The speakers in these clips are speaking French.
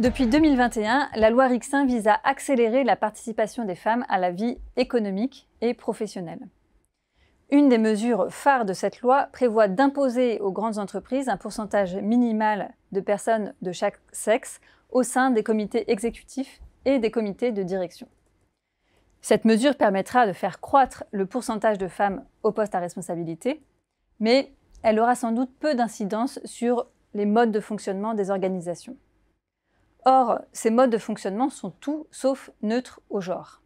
Depuis 2021, la loi Rixain vise à accélérer la participation des femmes à la vie économique et professionnelle. Une des mesures phares de cette loi prévoit d'imposer aux grandes entreprises un pourcentage minimal de personnes de chaque sexe au sein des comités exécutifs et des comités de direction. Cette mesure permettra de faire croître le pourcentage de femmes aux postes à responsabilité, mais elle aura sans doute peu d'incidence sur les modes de fonctionnement des organisations. Or, ces modes de fonctionnement sont tout sauf neutres au genre.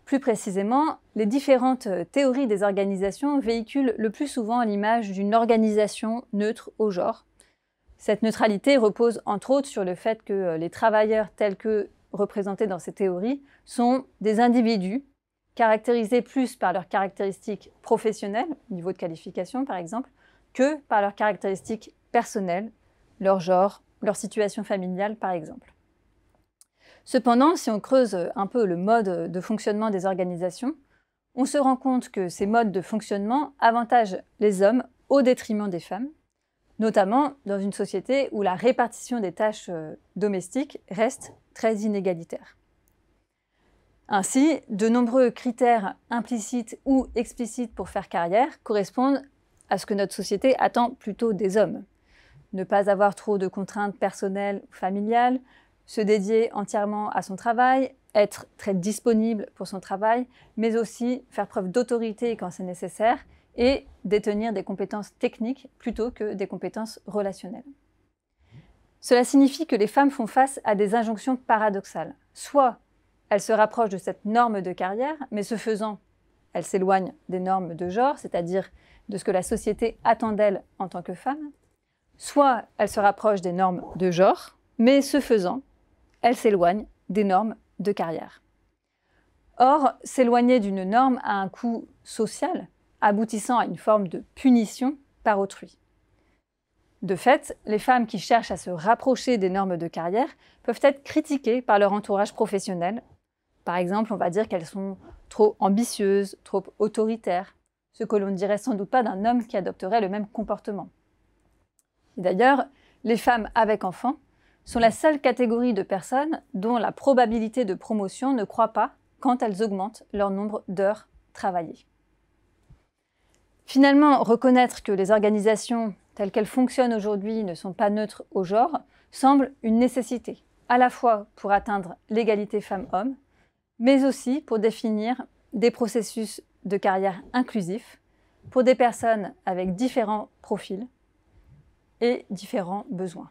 Plus précisément, les différentes théories des organisations véhiculent le plus souvent l'image d'une organisation neutre au genre. Cette neutralité repose entre autres sur le fait que les travailleurs tels que représentés dans ces théories sont des individus caractérisés plus par leurs caractéristiques professionnelles, niveau de qualification par exemple, que par leurs caractéristiques personnelles, leur genre, leur situation familiale par exemple. Cependant, si on creuse un peu le mode de fonctionnement des organisations, on se rend compte que ces modes de fonctionnement avantagent les hommes au détriment des femmes, notamment dans une société où la répartition des tâches domestiques reste très inégalitaire. Ainsi, de nombreux critères implicites ou explicites pour faire carrière correspondent à ce que notre société attend plutôt des hommes. Ne pas avoir trop de contraintes personnelles ou familiales, se dédier entièrement à son travail, être très disponible pour son travail, mais aussi faire preuve d'autorité quand c'est nécessaire et détenir des compétences techniques plutôt que des compétences relationnelles. Cela signifie que les femmes font face à des injonctions paradoxales. Soit elles se rapprochent de cette norme de carrière, mais ce faisant, elles s'éloignent des normes de genre, c'est-à-dire de ce que la société attend d'elles en tant que femmes. Soit elles se rapprochent des normes de genre, mais ce faisant, elles s'éloignent des normes de carrière. Or, s'éloigner d'une norme a un coût social, aboutissant à une forme de punition par autrui. De fait, les femmes qui cherchent à se rapprocher des normes de carrière peuvent être critiquées par leur entourage professionnel. Par exemple, on va dire qu'elles sont trop ambitieuses, trop autoritaires, ce que l'on ne dirait sans doute pas d'un homme qui adopterait le même comportement. Et d'ailleurs, les femmes avec enfants sont la seule catégorie de personnes dont la probabilité de promotion ne croît pas quand elles augmentent leur nombre d'heures travaillées. Finalement, reconnaître que les organisations telles qu'elles fonctionnent aujourd'hui ne sont pas neutres au genre semble une nécessité, à la fois pour atteindre l'égalité femmes-hommes, mais aussi pour définir des processus de carrière inclusifs pour des personnes avec différents profils et différents besoins.